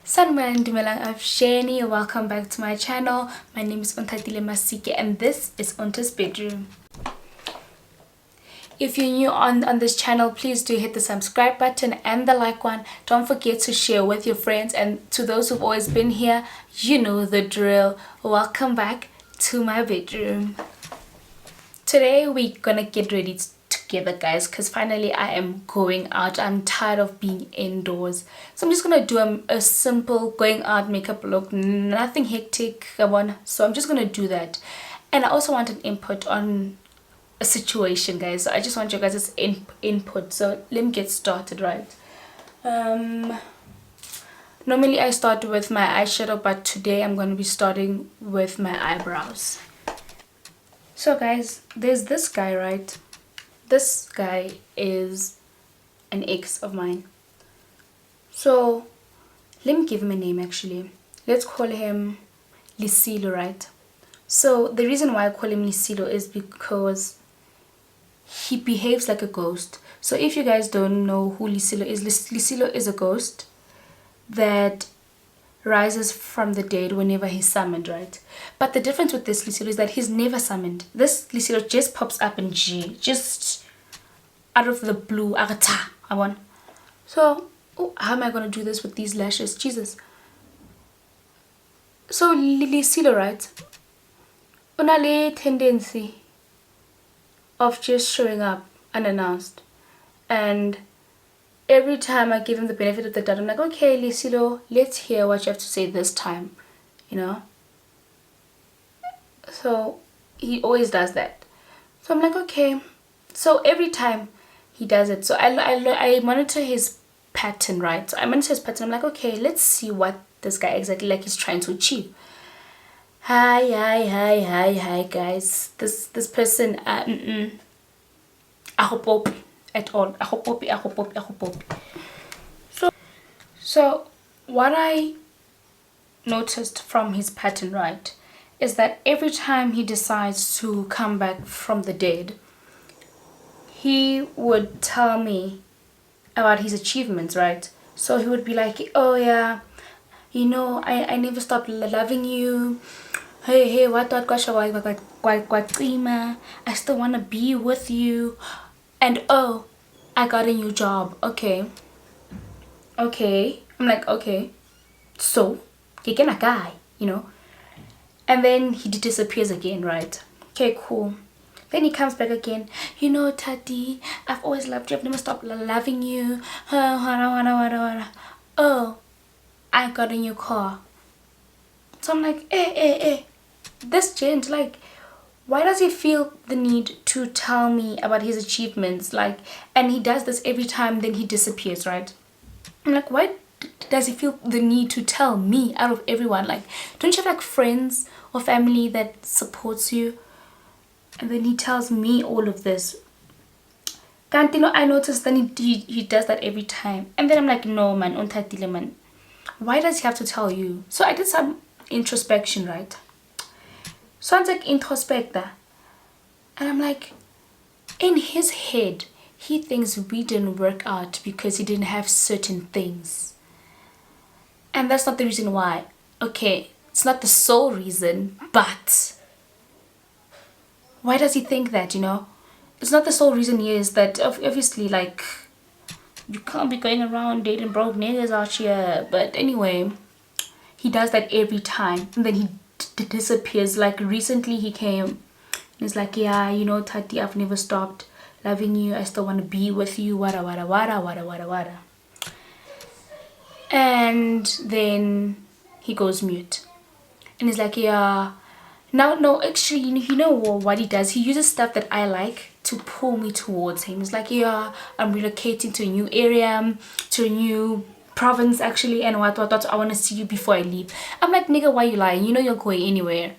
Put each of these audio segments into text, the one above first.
Sanibona Dumelang Afsheni, welcome back to my channel. My name is Onthatile Masike and this is Onta's Bedroom. If you're new on this channel, please do hit the subscribe button and the like one. Don't forget to share with your friends, and to those who've always been here, you know the drill. Welcome back to my bedroom. Today we're gonna get ready together, guys, because finally I am going out. I'm tired of being indoors, so I'm just gonna do a simple going out makeup look, nothing hectic. So I'm just gonna do that, and I also want an input on a situation, guys. So I just want you guys' input. So let me get started, right? Normally I start with my eyeshadow, but today I'm going to be starting with my eyebrows. So guys, there's this guy, right? This guy is an ex of mine. So let me give him a name. Actually, let's call him Lisilo, right? So the reason why I call him Lisilo is because he behaves like a ghost. So if you guys don't know who Lisilo is, Lisilo is a ghost that rises from the dead whenever he's summoned, right? But the difference with this Lisilo is that he's never summoned. This Lisilo just pops up in G, just out of the blue. So how am I gonna do this with these lashes? Jesus. So Lisilo, right, unale tendency of just showing up unannounced, and every time I give him the benefit of the doubt, I'm like, okay, Lisilo, let's hear what you have to say this time, you know. So he always does that. So I'm like, okay. So every time he does it, so I monitor his pattern, right? So I monitor his pattern. I'm like, okay, let's see what this guy exactly like he's trying to achieve. Hi guys, this person ahopopi at all. Ahopopi. So what I noticed from his pattern, right, is that every time he decides to come back from the dead, he would tell me about his achievements, right? So he would be like, oh yeah, you know, I never stopped loving you. Hey, what I still want to be with you. And oh, I got a new job. Okay. I'm like, okay. So, you get a guy, you know. And then he disappears again, right? Okay, cool. Then he comes back again. You know, Tati, I've always loved you. I've never stopped loving you. Oh, I got a new car. So I'm like, this gent, like, why does he feel the need to tell me about his achievements? Like, and he does this every time, then he disappears, right? I'm like, why does he feel the need to tell me out of everyone? Like, don't you have like friends or family that supports you? And then he tells me all of this. Can't you know, I noticed then he does that every time. And then I'm like, no man, Onthatile man, why does he have to tell you? So I did some introspection, right? So I'm like introspector, and I'm like, in his head he thinks we didn't work out because he didn't have certain things, and that's not the reason why. Okay, it's not the sole reason, but why does he think that, you know? It's not the sole reason. He is that obviously, like, you can't be going around dating broke niggas out here. But anyway, he does that every time, and then he disappears. Like recently he came and he's like, yeah, you know, Tati, I've never stopped loving you. I still want to be with you. Wada. And then he goes mute. And he's like, yeah. Now, no, actually, you know what he does? He uses stuff that I like to pull me towards him. He's like, yeah, I'm relocating to a new area, to a new province actually, and what I want to see you before I leave. I'm like, nigga, why you lying? You know you're going anywhere.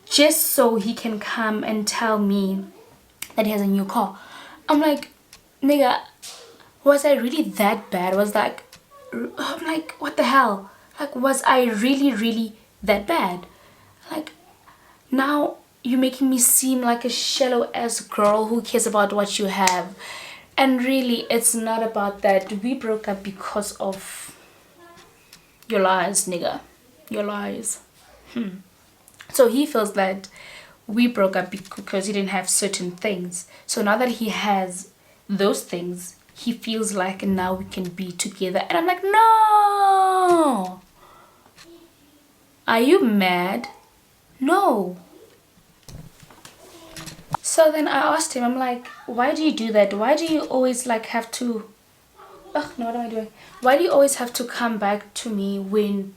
Just so he can come and tell me that he has a new car. I'm like, nigga, was I really that bad? I'm like, what the hell? Like, was I really that bad? Like, now you're making me seem like a shallow ass girl who cares about what you have. And really, it's not about that. We broke up because of Your lies, nigga. Your lies. So he feels that we broke up because he didn't have certain things. So now that he has those things, he feels like now we can be together. And I'm like, no. Are you mad? No. So then I asked him, I'm like, why do you do that? Why do you always like have to... Oh, no, what am I doing? Why do you always have to come back to me when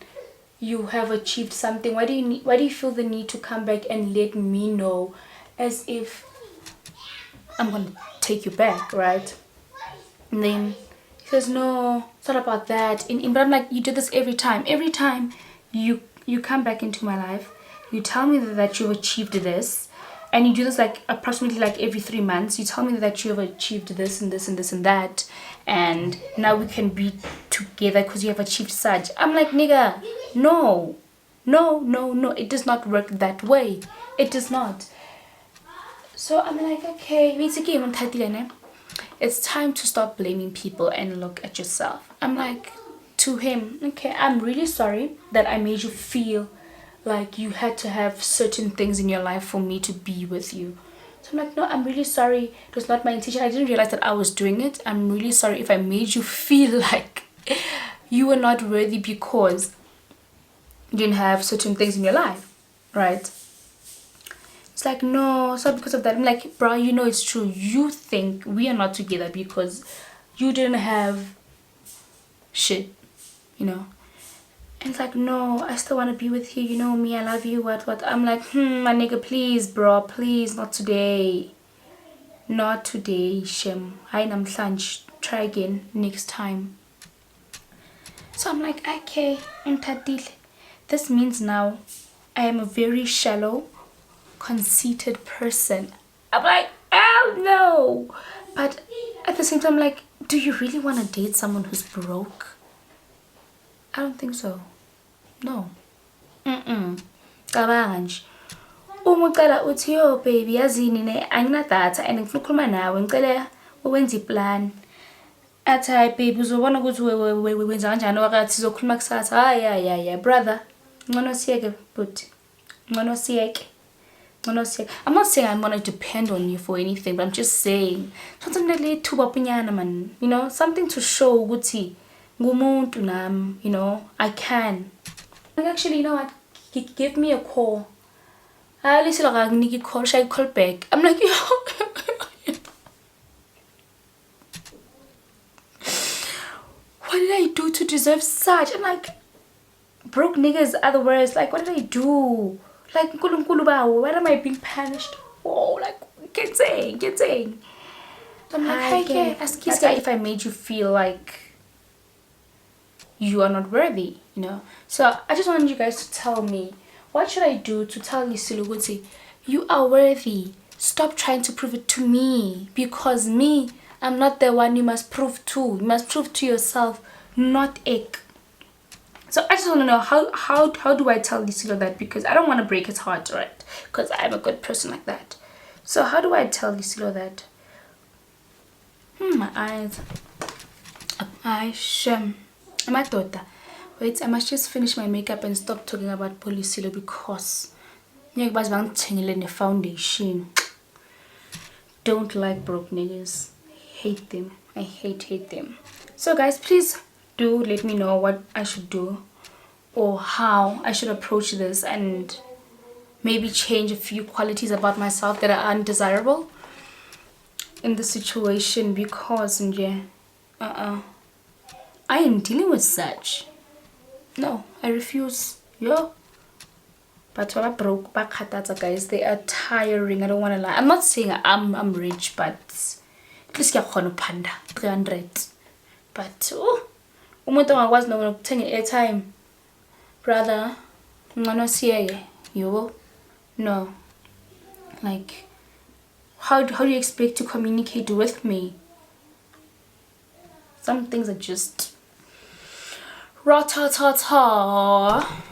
you have achieved something? Why do you feel the need to come back and let me know, as if I'm gonna take you back, right? And then he says, no, it's not about that. But I'm like, you do this every time. Every time you come back into my life, you tell me that you've achieved this, and you do this like approximately like every 3 months. You tell me that you have achieved this and this and this and that, and now we can be together because you have achieved such. I'm like, nigga, no, it does not work that way. It does not. So I'm like, okay, it's time to stop blaming people and look at yourself. I'm like to him, okay, I'm really sorry that I made you feel like you had to have certain things in your life for me to be with you. So I'm like, no, I'm really sorry. It was not my intention. I didn't realize that I was doing it. I'm really sorry if I made you feel like you were not worthy because you didn't have certain things in your life, right? It's like, no, it's not because of that. I'm like, bro, you know it's true. You think we are not together because you didn't have shit, you know? And it's like, no, I still want to be with you. You know me, I love you, what. I'm like, my nigga, please, bro, please, not today. Not today, Shem. Hi, namhlanje. Try again next time. So I'm like, okay, ngithathile. This means now I am a very shallow, conceited person. I'm like, oh no. But at the same time, like, do you really want to date someone who's broke? I don't think so. No. Cabanga nje. Uma ucela uthi, yo baby, yazini ne anginadatha and ngifuna ukukhuluma nawe, ngicela uwenze iplan. Athi, hayi baby, uzobona ukuthi wenza kanjani wakathi sizokhuluma kusasa. Hayi brother. Ngcono siyeke but. Ngcono siyeke. I'm not saying I'm gonna depend on you for anything, but I'm just saying something like thuba punyana man, you know, something to show ukuthi ngumuntu nami, you know, I can. Like, actually, you know what? Give me a call. I listen like I call. Should I call back? I'm like, yo. What did I do to deserve such? I'm like, broke niggas. Other words, like, what did I do? Like, why am I being punished? Oh, like, get saying. I'm like, hey, ask if I made you feel like you are not worthy, you know. So I just wanted you guys to tell me, what should I do to tell Lisilo ukuthi you are worthy? Stop trying to prove it to me, because me, I'm not the one you must prove to. You must prove to yourself, not ik. So I just want to know how do I tell Lisilo that, because I don't want to break his heart, right? Because I'm a good person like that. So how do I tell Lisilo that? My eyes. My daughter. Wait, I must just finish my makeup and stop talking about Polisilo because the foundation. Don't like broke niggas. Hate them. I hate them. So guys, please do let me know what I should do or how I should approach this and maybe change a few qualities about myself that are undesirable in the situation, because I am dealing with such. No, I refuse. Yo. But when I broke back guys, they are tiring. I don't want to lie. I'm not saying I'm rich, but at least you're panda 300. But umuntu ongakwazi nokuthenga airtime, brother, ngcono siyeke. Yo. No. Like, how do you expect to communicate with me? Some things are just ra-ta-ta-ta.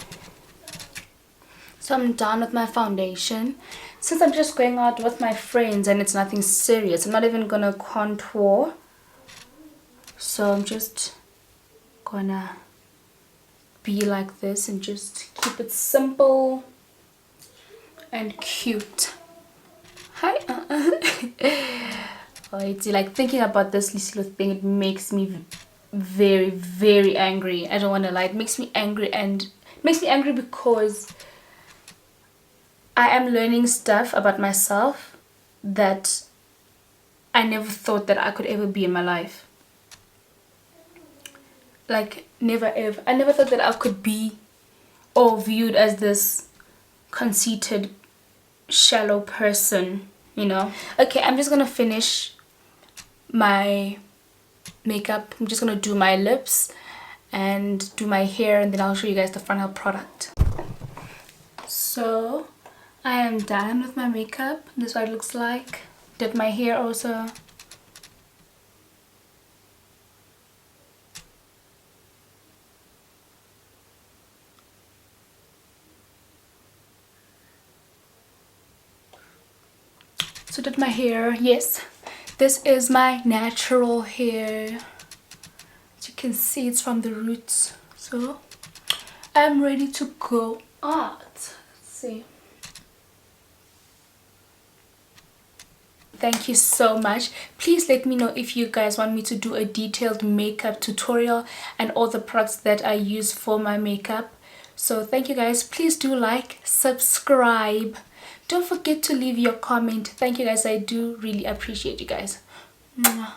So I'm done with my foundation. Since I'm just going out with my friends and it's nothing serious, I'm not even gonna contour. So I'm just gonna be like this and just keep it simple and cute. Hi. Oh, it's like thinking about this little thing, it makes me very, very angry. I don't want to lie, it makes me angry, and it makes me angry because I am learning stuff about myself that I never thought that I could ever be in my life. Like, never ever. I never thought that I could be or viewed as this conceited, shallow person, you know. Okay, I'm just gonna finish my makeup. I'm just gonna do my lips and do my hair, and then I'll show you guys the final product. So I am done with my makeup. This is what it looks like. Did my hair also. So did my hair. Yes, this is my natural hair. As you can see, it's from the roots. So I'm ready to go out. Let's see. Thank you so much. Please let me know if you guys want me to do a detailed makeup tutorial and all the products that I use for my makeup. So thank you guys. Please do like, subscribe. Don't forget to leave your comment. Thank you guys. I do really appreciate you guys. Mwah.